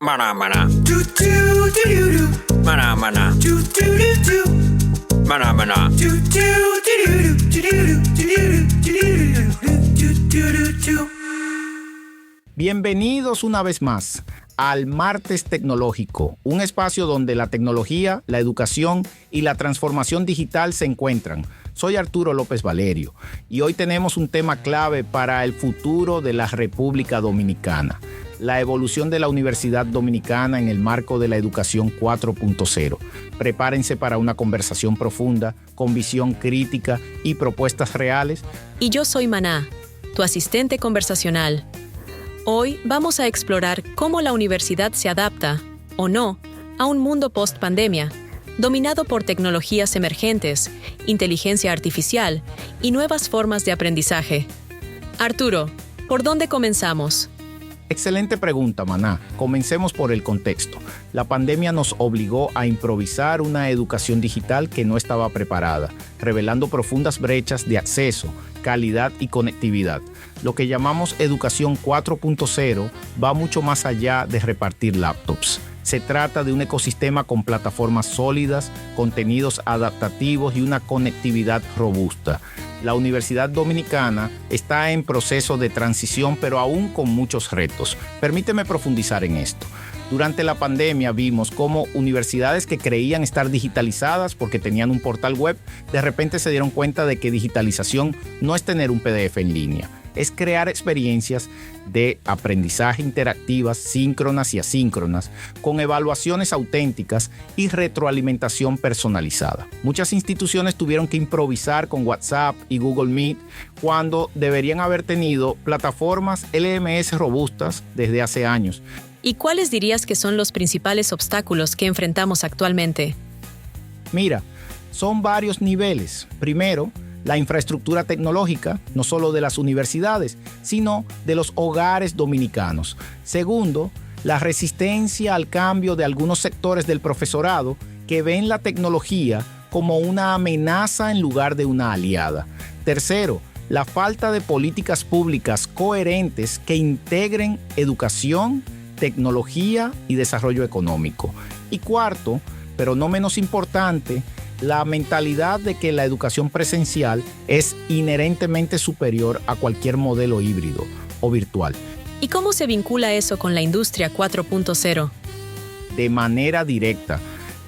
Maná, maná. Maná, maná. Maná, maná. Bienvenidos una vez más al Martes Tecnológico, un espacio donde la tecnología, la educación y la transformación digital se encuentran. Soy Arturo López Valerio y hoy tenemos un tema clave para el futuro de la República Dominicana: la evolución de la Universidad Dominicana en el marco de la educación 4.0. Prepárense para una conversación profunda, con visión crítica y propuestas reales. Y yo soy Maná, tu asistente conversacional. Hoy vamos a explorar cómo la universidad se adapta, o no, a un mundo post-pandemia, dominado por tecnologías emergentes, inteligencia artificial y nuevas formas de aprendizaje. Arturo, ¿por dónde comenzamos? Excelente pregunta, Maná. Comencemos por el contexto. La pandemia nos obligó a improvisar una educación digital que no estaba preparada, revelando profundas brechas de acceso, calidad y conectividad. Lo que llamamos educación 4.0 va mucho más allá de repartir laptops. Se trata de un ecosistema con plataformas sólidas, contenidos adaptativos y una conectividad robusta. La Universidad Dominicana está en proceso de transición, pero aún con muchos retos. Permíteme profundizar en esto. Durante la pandemia vimos cómo universidades que creían estar digitalizadas porque tenían un portal web, de repente se dieron cuenta de que digitalización no es tener un PDF en línea, es crear experiencias de aprendizaje interactivas, síncronas y asíncronas, con evaluaciones auténticas y retroalimentación personalizada. Muchas instituciones tuvieron que improvisar con WhatsApp y Google Meet cuando deberían haber tenido plataformas LMS robustas desde hace años. ¿Y cuáles dirías que son los principales obstáculos que enfrentamos actualmente? Mira, son varios niveles. Primero, la infraestructura tecnológica, no solo de las universidades, sino de los hogares dominicanos. Segundo, la resistencia al cambio de algunos sectores del profesorado que ven la tecnología como una amenaza en lugar de una aliada. Tercero, la falta de políticas públicas coherentes que integren educación, tecnología y desarrollo económico. Y cuarto, pero no menos importante, la mentalidad de que la educación presencial es inherentemente superior a cualquier modelo híbrido o virtual. ¿Y cómo se vincula eso con la industria 4.0? De manera directa.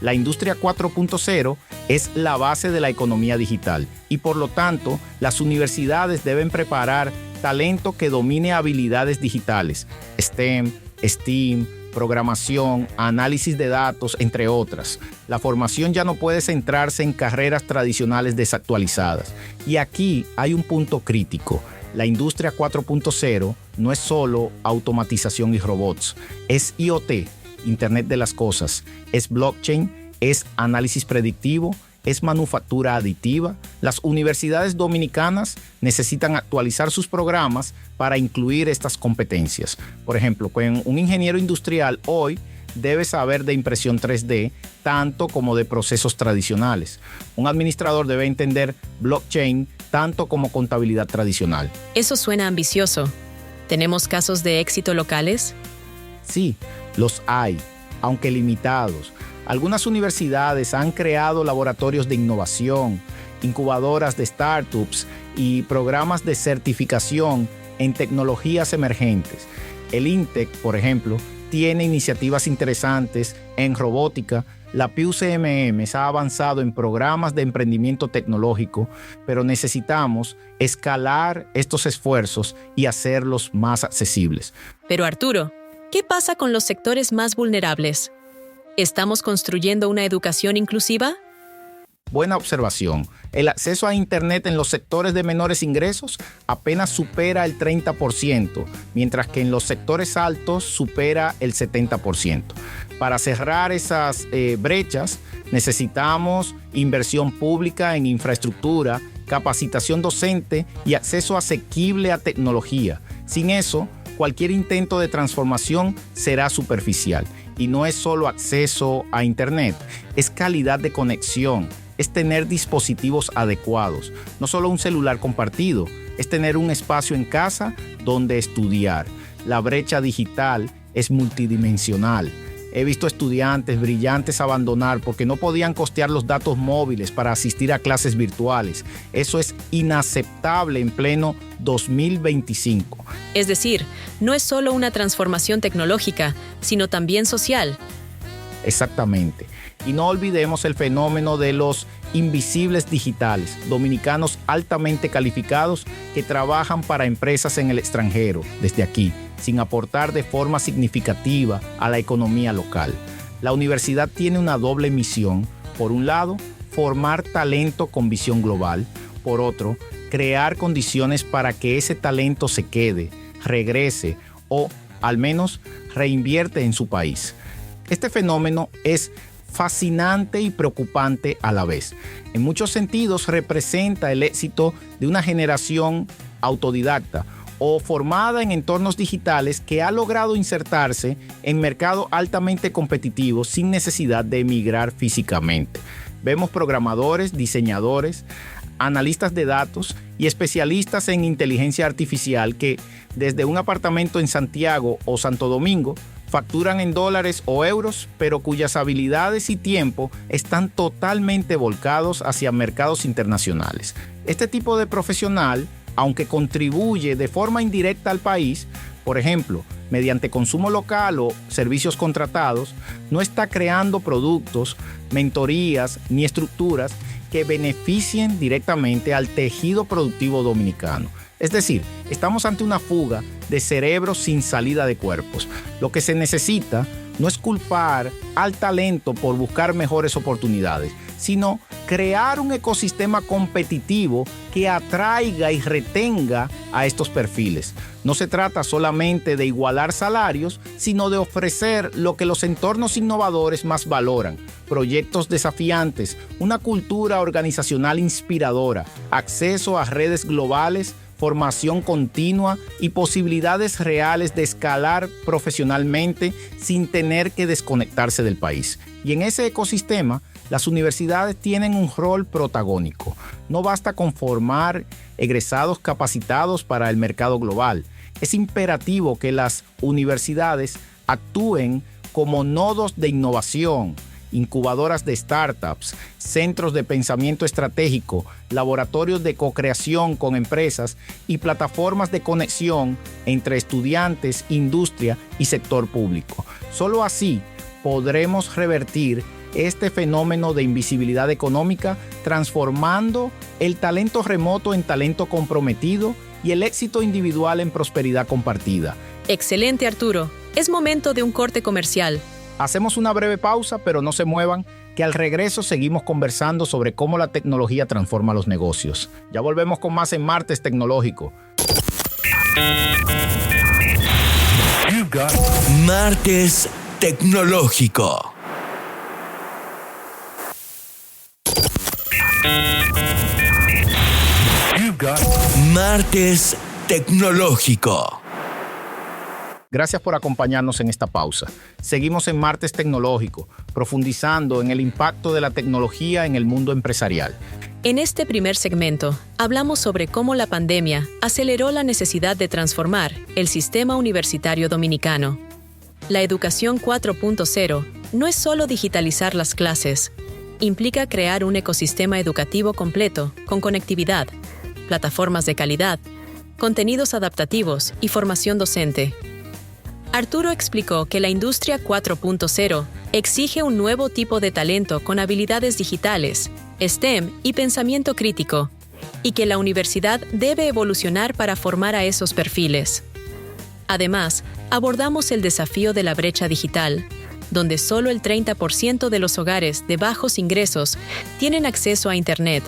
La industria 4.0 es la base de la economía digital y por lo tanto las universidades deben preparar talento que domine habilidades digitales, STEM, STEAM, programación, análisis de datos, entre otras. La formación ya no puede centrarse en carreras tradicionales desactualizadas. Y aquí hay un punto crítico. La industria 4.0 no es solo automatización y robots. Es IoT, Internet de las Cosas. Es blockchain, es análisis predictivo, es manufactura aditiva. Las universidades dominicanas necesitan actualizar sus programas para incluir estas competencias. Por ejemplo, un ingeniero industrial hoy debe saber de impresión 3D tanto como de procesos tradicionales. Un administrador debe entender blockchain tanto como contabilidad tradicional. Eso suena ambicioso. ¿Tenemos casos de éxito locales? Sí, los hay, aunque limitados. Algunas universidades han creado laboratorios de innovación, incubadoras de startups y programas de certificación en tecnologías emergentes. El INTEC, por ejemplo, tiene iniciativas interesantes en robótica. La PIU-CMM ha avanzado en programas de emprendimiento tecnológico, pero necesitamos escalar estos esfuerzos y hacerlos más accesibles. Pero Arturo, ¿qué pasa con los sectores más vulnerables? ¿Estamos construyendo una educación inclusiva? Buena observación. El acceso a Internet en los sectores de menores ingresos apenas supera el 30%, mientras que en los sectores altos supera el 70%. Para cerrar esas brechas, necesitamos inversión pública en infraestructura, capacitación docente y acceso asequible a tecnología. Sin eso, cualquier intento de transformación será superficial. Y no es solo acceso a Internet, es calidad de conexión, es tener dispositivos adecuados, no solo un celular compartido, es tener un espacio en casa donde estudiar. La brecha digital es multidimensional. He visto estudiantes brillantes abandonar porque no podían costear los datos móviles para asistir a clases virtuales. Eso es inaceptable en pleno 2025. Es decir, no es solo una transformación tecnológica, sino también social. Exactamente. Y no olvidemos el fenómeno de los invisibles digitales, dominicanos altamente calificados que trabajan para empresas en el extranjero, desde aquí, sin aportar de forma significativa a la economía local. La universidad tiene una doble misión. Por un lado, formar talento con visión global. Por otro, crear condiciones para que ese talento se quede, regrese o, al menos, reinvierte en su país. Este fenómeno es fascinante y preocupante a la vez. En muchos sentidos representa el éxito de una generación autodidacta o formada en entornos digitales que ha logrado insertarse en mercados altamente competitivos sin necesidad de emigrar físicamente. Vemos programadores, diseñadores, analistas de datos y especialistas en inteligencia artificial que desde un apartamento en Santiago o Santo Domingo facturan en dólares o euros, pero cuyas habilidades y tiempo están totalmente volcados hacia mercados internacionales. Este tipo de profesional, aunque contribuye de forma indirecta al país, por ejemplo, mediante consumo local o servicios contratados, no está creando productos, mentorías ni estructuras que beneficien directamente al tejido productivo dominicano. Es decir, estamos ante una fuga de cerebros sin salida de cuerpos. Lo que se necesita no es culpar al talento por buscar mejores oportunidades, sino crear un ecosistema competitivo que atraiga y retenga a estos perfiles. No se trata solamente de igualar salarios, sino de ofrecer lo que los entornos innovadores más valoran: proyectos desafiantes, una cultura organizacional inspiradora, acceso a redes globales, formación continua y posibilidades reales de escalar profesionalmente sin tener que desconectarse del país. Y en ese ecosistema, las universidades tienen un rol protagónico. No basta con formar egresados capacitados para el mercado global. Es imperativo que las universidades actúen como nodos de innovación, incubadoras de startups, centros de pensamiento estratégico, laboratorios de co-creación con empresas y plataformas de conexión entre estudiantes, industria y sector público. Solo así podremos revertir este fenómeno de invisibilidad económica, transformando el talento remoto en talento comprometido y el éxito individual en prosperidad compartida. Excelente, Arturo. Es momento de un corte comercial. Hacemos una breve pausa, pero no se muevan, que al regreso seguimos conversando sobre cómo la tecnología transforma los negocios. Ya volvemos con más en Martes Tecnológico. Martes Tecnológico. Martes Tecnológico. Gracias por acompañarnos en esta pausa. Seguimos en Martes Tecnológico, profundizando en el impacto de la tecnología en el mundo empresarial. En este primer segmento, hablamos sobre cómo la pandemia aceleró la necesidad de transformar el sistema universitario dominicano. La educación 4.0 no es solo digitalizar las clases, implica crear un ecosistema educativo completo, con conectividad, plataformas de calidad, contenidos adaptativos y formación docente. Arturo explicó que la industria 4.0 exige un nuevo tipo de talento con habilidades digitales, STEM y pensamiento crítico, y que la universidad debe evolucionar para formar a esos perfiles. Además, abordamos el desafío de la brecha digital, donde solo el 30% de los hogares de bajos ingresos tienen acceso a Internet,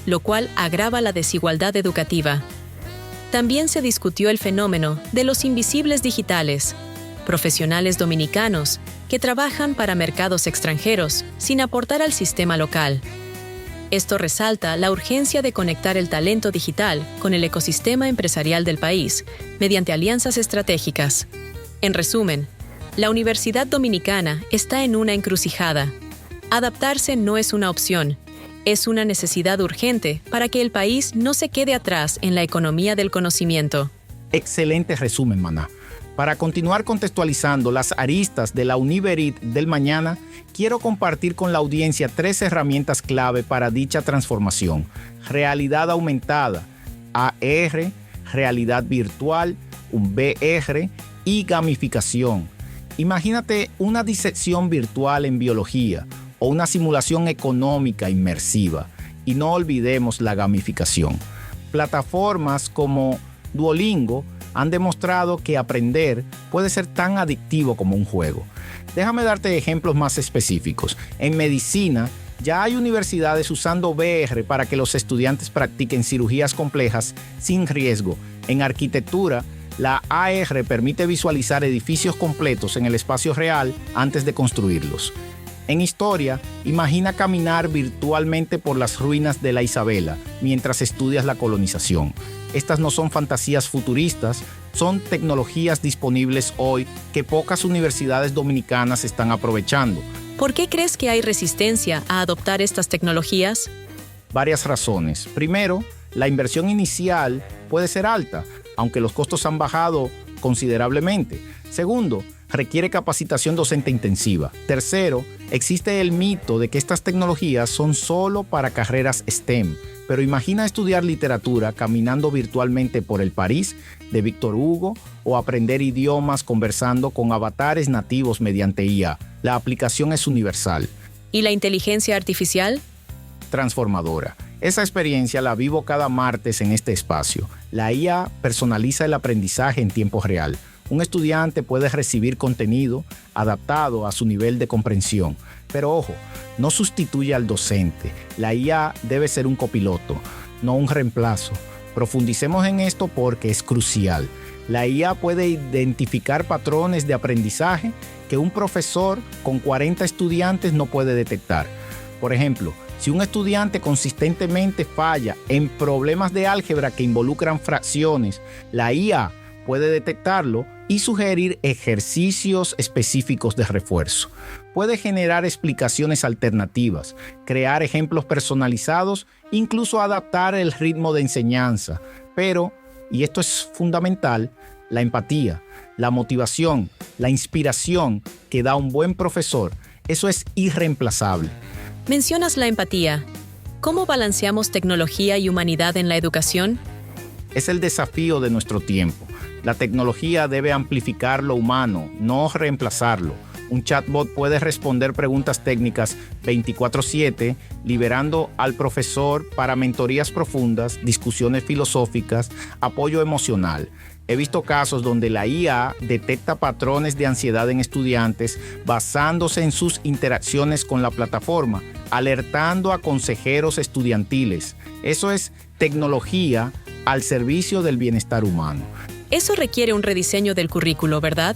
lo cual agrava la desigualdad educativa. También se discutió el fenómeno de los invisibles digitales, profesionales dominicanos que trabajan para mercados extranjeros sin aportar al sistema local. Esto resalta la urgencia de conectar el talento digital con el ecosistema empresarial del país mediante alianzas estratégicas. En resumen, la Universidad Dominicana está en una encrucijada. Adaptarse no es una opción, es una necesidad urgente para que el país no se quede atrás en la economía del conocimiento. Excelente resumen, Maná. Para continuar contextualizando las aristas de la Univerit del mañana, quiero compartir con la audiencia 3 herramientas clave para dicha transformación: realidad aumentada, AR, realidad virtual, un VR, y gamificación. Imagínate una disección virtual en biología o una simulación económica inmersiva. Y no olvidemos la gamificación. Plataformas como Duolingo han demostrado que aprender puede ser tan adictivo como un juego. Déjame darte ejemplos más específicos. En medicina, ya hay universidades usando VR para que los estudiantes practiquen cirugías complejas sin riesgo. En arquitectura, la AR permite visualizar edificios completos en el espacio real antes de construirlos. En historia, imagina caminar virtualmente por las ruinas de la Isabela mientras estudias la colonización. Estas no son fantasías futuristas, son tecnologías disponibles hoy que pocas universidades dominicanas están aprovechando. ¿Por qué crees que hay resistencia a adoptar estas tecnologías? Varias razones. Primero, la inversión inicial puede ser alta, aunque los costos han bajado considerablemente. Segundo, requiere capacitación docente intensiva. Tercero, existe el mito de que estas tecnologías son solo para carreras STEM. Pero imagina estudiar literatura caminando virtualmente por el París de Víctor Hugo o aprender idiomas conversando con avatares nativos mediante IA. La aplicación es universal. ¿Y la inteligencia artificial? Transformadora. Esa experiencia la vivo cada martes en este espacio. La IA personaliza el aprendizaje en tiempo real. Un estudiante puede recibir contenido adaptado a su nivel de comprensión. Pero ojo, no sustituye al docente. La IA debe ser un copiloto, no un reemplazo. Profundicemos en esto porque es crucial. La IA puede identificar patrones de aprendizaje que un profesor con 40 estudiantes no puede detectar. Por ejemplo, si un estudiante consistentemente falla en problemas de álgebra que involucran fracciones, la IA puede detectarlo y sugerir ejercicios específicos de refuerzo. Puede generar explicaciones alternativas, crear ejemplos personalizados, incluso adaptar el ritmo de enseñanza. Pero, y esto es fundamental, la empatía, la motivación, la inspiración que da un buen profesor, eso es irreemplazable. Mencionas la empatía. ¿Cómo balanceamos tecnología y humanidad en la educación? Es el desafío de nuestro tiempo. La tecnología debe amplificar lo humano, no reemplazarlo. Un chatbot puede responder preguntas técnicas 24/7, liberando al profesor para mentorías profundas, discusiones filosóficas, apoyo emocional. He visto casos donde la IA detecta patrones de ansiedad en estudiantes basándose en sus interacciones con la plataforma, alertando a consejeros estudiantiles. Eso es tecnología al servicio del bienestar humano. Eso requiere un rediseño del currículo, ¿verdad?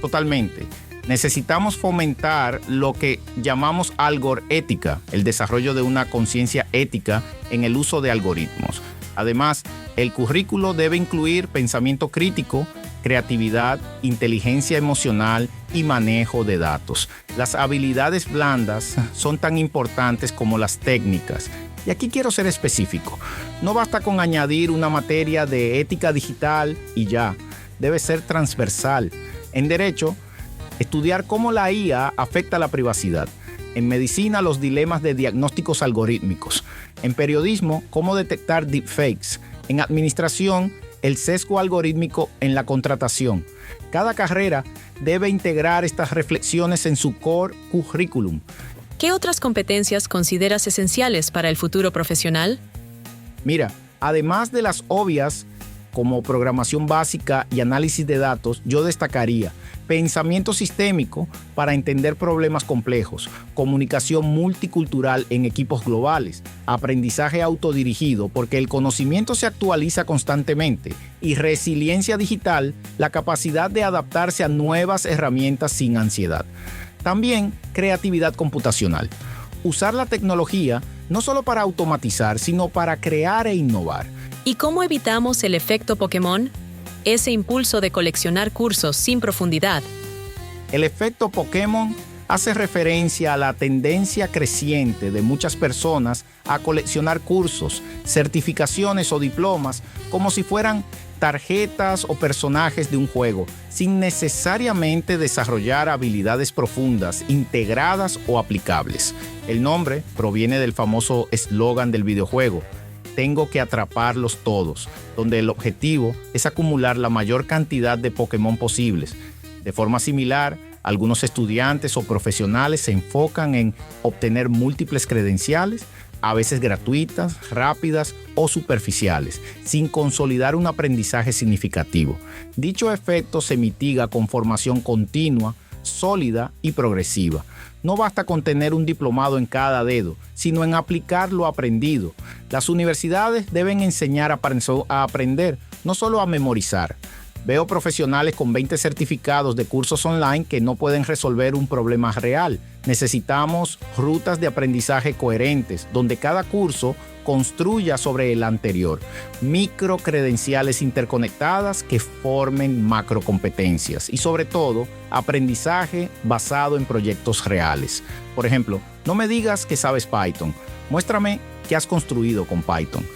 Totalmente. Necesitamos fomentar lo que llamamos algorética, el desarrollo de una conciencia ética en el uso de algoritmos. Además, el currículo debe incluir pensamiento crítico, creatividad, inteligencia emocional y manejo de datos. Las habilidades blandas son tan importantes como las técnicas. Y aquí quiero ser específico. No basta con añadir una materia de ética digital y ya. Debe ser transversal. En derecho, estudiar cómo la IA afecta la privacidad. En medicina, los dilemas de diagnósticos algorítmicos. En periodismo, cómo detectar deepfakes. En administración, el sesgo algorítmico en la contratación. Cada carrera debe integrar estas reflexiones en su core curriculum. ¿Qué otras competencias consideras esenciales para el futuro profesional? Mira, además de las obvias, como programación básica y análisis de datos, yo destacaría pensamiento sistémico para entender problemas complejos, comunicación multicultural en equipos globales, aprendizaje autodirigido porque el conocimiento se actualiza constantemente, y resiliencia digital, la capacidad de adaptarse a nuevas herramientas sin ansiedad. También creatividad computacional. Usar la tecnología no solo para automatizar, sino para crear e innovar. ¿Y cómo evitamos el efecto Pokémon? Ese impulso de coleccionar cursos sin profundidad. El efecto Pokémon hace referencia a la tendencia creciente de muchas personas a coleccionar cursos, certificaciones o diplomas como si fueran tarjetas o personajes de un juego, sin necesariamente desarrollar habilidades profundas, integradas o aplicables. El nombre proviene del famoso eslogan del videojuego: tengo que atraparlos todos, donde el objetivo es acumular la mayor cantidad de Pokémon posibles. De forma similar, algunos estudiantes o profesionales se enfocan en obtener múltiples credenciales, a veces gratuitas, rápidas o superficiales, sin consolidar un aprendizaje significativo. Dicho efecto se mitiga con formación continua, sólida y progresiva. No basta con tener un diplomado en cada dedo, sino en aplicar lo aprendido. Las universidades deben enseñar a aprender, no solo a memorizar. Veo profesionales con 20 certificados de cursos online que no pueden resolver un problema real. Necesitamos rutas de aprendizaje coherentes, donde cada curso construya sobre el anterior. Microcredenciales interconectadas que formen macrocompetencias y, sobre todo, aprendizaje basado en proyectos reales. Por ejemplo, no me digas que sabes Python. Muéstrame qué has construido con Python.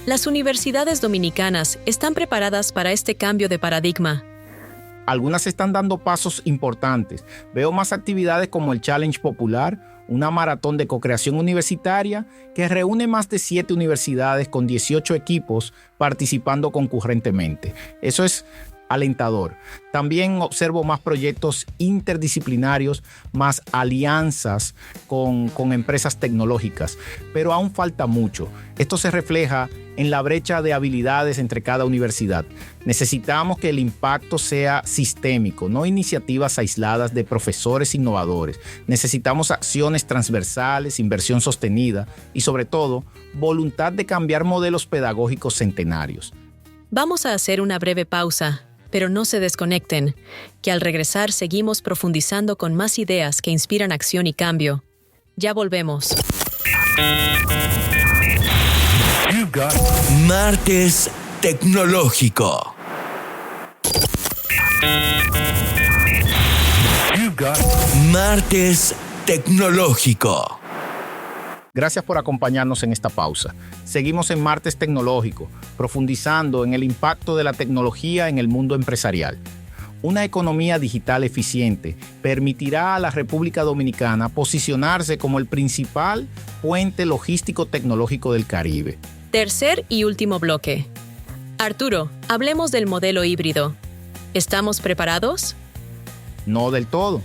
Las universidades dominicanas están preparadas para este cambio de paradigma. Algunas están dando pasos importantes. Veo más actividades como el Challenge Popular, una maratón de co-creación universitaria que reúne más de 7 universidades con 18 equipos participando concurrentemente. Eso es alentador. También observo más proyectos interdisciplinarios, más alianzas con empresas tecnológicas, pero aún falta mucho. Esto se refleja en la brecha de habilidades entre cada universidad. Necesitamos que el impacto sea sistémico, no iniciativas aisladas de profesores innovadores. Necesitamos acciones transversales, inversión sostenida y, sobre todo, voluntad de cambiar modelos pedagógicos centenarios. Vamos a hacer una breve pausa, pero no se desconecten, que al regresar seguimos profundizando con más ideas que inspiran acción y cambio. Ya volvemos. Martes Tecnológico. Martes Tecnológico. Gracias por acompañarnos en esta pausa. Seguimos en Martes Tecnológico, profundizando en el impacto de la tecnología en el mundo empresarial. Una economía digital eficiente permitirá a la República Dominicana posicionarse como el principal puente logístico tecnológico del Caribe. Tercer y último bloque. Arturo, hablemos del modelo híbrido. ¿Estamos preparados? No del todo.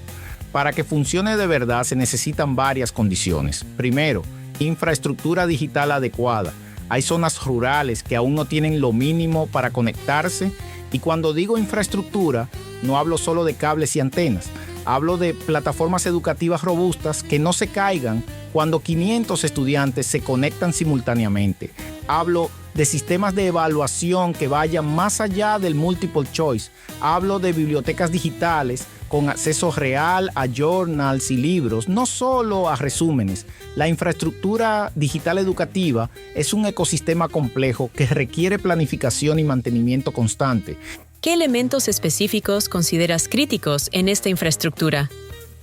Para que funcione de verdad se necesitan varias condiciones. Primero, infraestructura digital adecuada. Hay zonas rurales que aún no tienen lo mínimo para conectarse, y cuando digo infraestructura, no hablo solo de cables y antenas. Hablo de plataformas educativas robustas que no se caigan cuando 500 estudiantes se conectan simultáneamente. Hablo de sistemas de evaluación que vayan más allá del multiple choice. Hablo de bibliotecas digitales con acceso real a journals y libros, no solo a resúmenes. La infraestructura digital educativa es un ecosistema complejo que requiere planificación y mantenimiento constante. ¿Qué elementos específicos consideras críticos en esta infraestructura?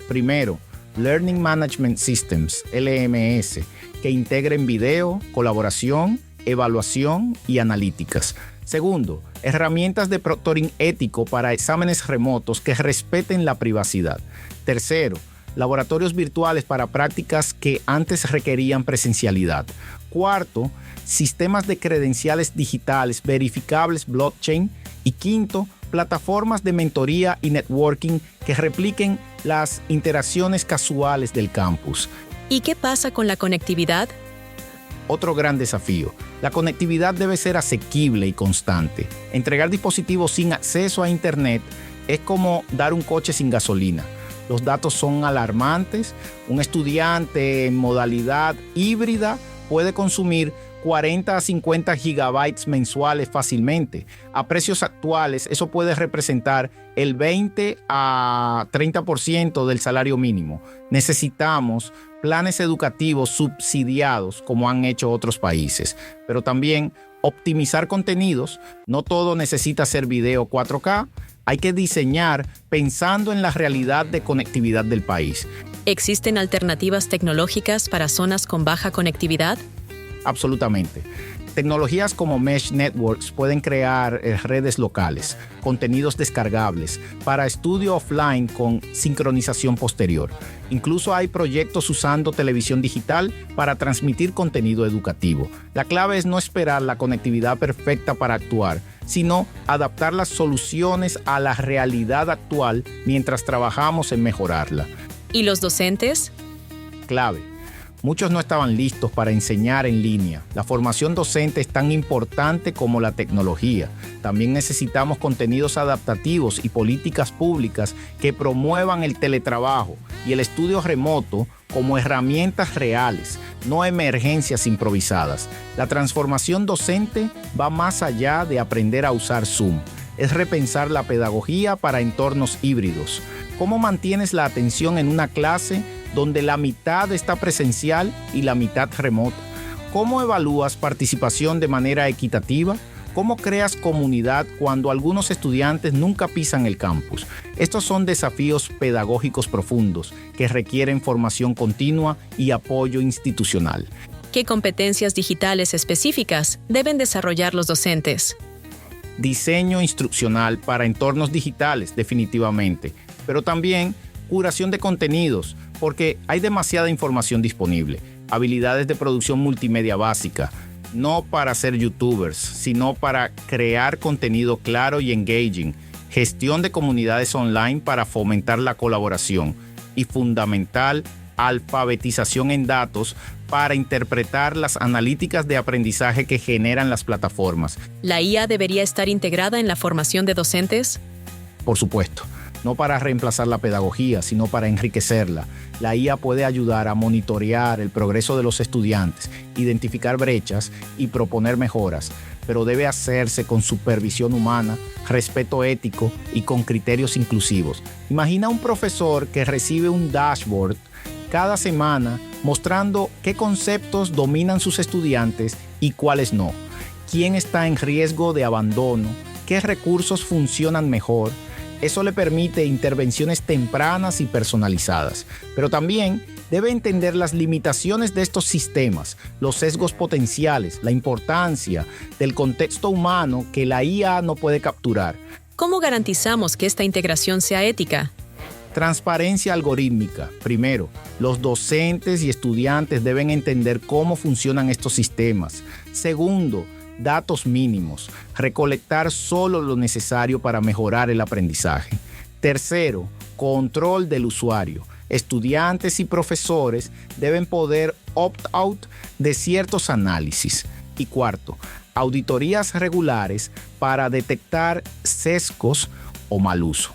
Primero, Learning Management Systems, LMS, que integren video, colaboración, evaluación y analíticas. Segundo, herramientas de proctoring ético para exámenes remotos que respeten la privacidad. Tercero, laboratorios virtuales para prácticas que antes requerían presencialidad. Cuarto, sistemas de credenciales digitales verificables blockchain. Y quinto, plataformas de mentoría y networking que repliquen las interacciones casuales del campus. ¿Y qué pasa con la conectividad? Otro gran desafío. La conectividad debe ser asequible y constante. Entregar dispositivos sin acceso a Internet es como dar un coche sin gasolina. Los datos son alarmantes. Un estudiante en modalidad híbrida puede consumir 40 a 50 gigabytes mensuales fácilmente. A precios actuales, eso puede representar el 20 a 30% del salario mínimo. Necesitamos planes educativos subsidiados, como han hecho otros países, pero también optimizar contenidos. No todo necesita ser video 4K. Hay que diseñar pensando en la realidad de conectividad del país. ¿Existen alternativas tecnológicas para zonas con baja conectividad? Absolutamente. Tecnologías como Mesh Networks pueden crear redes locales, contenidos descargables, para estudio offline con sincronización posterior. Incluso hay proyectos usando televisión digital para transmitir contenido educativo. La clave es no esperar la conectividad perfecta para actuar, sino adaptar las soluciones a la realidad actual mientras trabajamos en mejorarla. ¿Y los docentes? Clave. Muchos no estaban listos para enseñar en línea. La formación docente es tan importante como la tecnología. También necesitamos contenidos adaptativos y políticas públicas que promuevan el teletrabajo y el estudio remoto como herramientas reales, no emergencias improvisadas. La transformación docente va más allá de aprender a usar Zoom. Es repensar la pedagogía para entornos híbridos. ¿Cómo mantienes la atención en una clase donde la mitad está presencial y la mitad remota? ¿Cómo evalúas participación de manera equitativa? ¿Cómo creas comunidad cuando algunos estudiantes nunca pisan el campus? Estos son desafíos pedagógicos profundos que requieren formación continua y apoyo institucional. ¿Qué competencias digitales específicas deben desarrollar los docentes? Diseño instruccional para entornos digitales, definitivamente, pero también curación de contenidos, porque hay demasiada información disponible. Habilidades de producción multimedia básica, no para ser youtubers, sino para crear contenido claro y engaging. Gestión de comunidades online para fomentar la colaboración. Y fundamental, alfabetización en datos para interpretar las analíticas de aprendizaje que generan las plataformas. ¿La IA debería estar integrada en la formación de docentes? Por supuesto. No para reemplazar la pedagogía, sino para enriquecerla. La IA puede ayudar a monitorear el progreso de los estudiantes, identificar brechas y proponer mejoras, pero debe hacerse con supervisión humana, respeto ético y con criterios inclusivos. Imagina un profesor que recibe un dashboard cada semana mostrando qué conceptos dominan sus estudiantes y cuáles no, quién está en riesgo de abandono, qué recursos funcionan mejor. Eso le permite intervenciones tempranas y personalizadas, pero también debe entender las limitaciones de estos sistemas, los sesgos potenciales, la importancia del contexto humano que la IA no puede capturar. ¿Cómo garantizamos que esta integración sea ética? Transparencia algorítmica. Primero, los docentes y estudiantes deben entender cómo funcionan estos sistemas. Segundo, datos mínimos, recolectar solo lo necesario para mejorar el aprendizaje. Tercero, control del usuario. Estudiantes y profesores deben poder opt-out de ciertos análisis. Y cuarto, auditorías regulares para detectar sesgos o mal uso.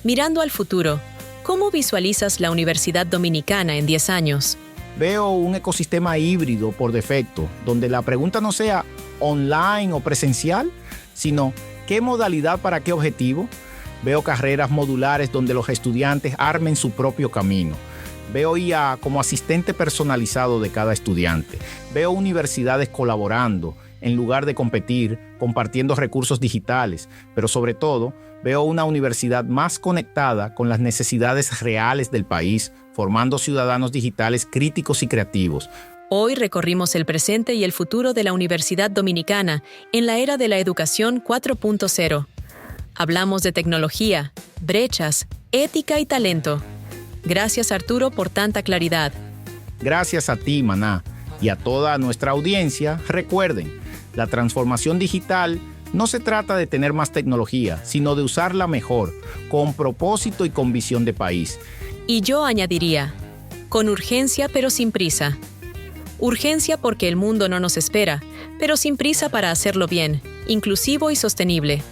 Mirando al futuro, ¿cómo visualizas la Universidad Dominicana en 10 años? Veo un ecosistema híbrido por defecto, donde la pregunta no sea online o presencial, sino ¿qué modalidad para qué objetivo? Veo carreras modulares donde los estudiantes armen su propio camino. Veo IA como asistente personalizado de cada estudiante. Veo universidades colaborando en lugar de competir, compartiendo recursos digitales, pero sobre todo veo una universidad más conectada con las necesidades reales del país, formando ciudadanos digitales críticos y creativos. Hoy recorrimos el presente y el futuro de la Universidad Dominicana en la era de la educación 4.0. Hablamos de tecnología, brechas, ética y talento. Gracias, Arturo, por tanta claridad. Gracias a ti, Maná, y a toda nuestra audiencia. Recuerden, la transformación digital no se trata de tener más tecnología, sino de usarla mejor, con propósito y con visión de país. Y yo añadiría, con urgencia pero sin prisa. Urgencia porque el mundo no nos espera, pero sin prisa para hacerlo bien, inclusivo y sostenible.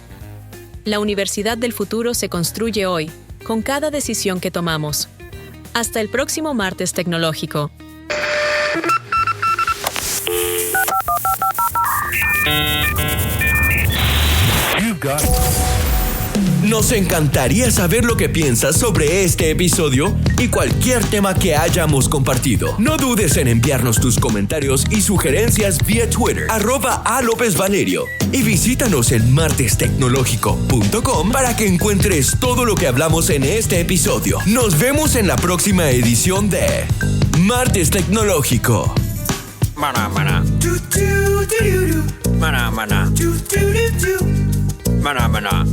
La Universidad del Futuro se construye hoy, con cada decisión que tomamos. Hasta el próximo martes tecnológico. Nos encantaría saber lo que piensas sobre este episodio y cualquier tema que hayamos compartido. No dudes en enviarnos tus comentarios y sugerencias vía Twitter, @alopezvalerio. Y visítanos en martestecnologico.com para que encuentres todo lo que hablamos en este episodio. Nos vemos en la próxima edición de Martes Tecnológico. Maná, maná. Maná, maná. Maná, maná.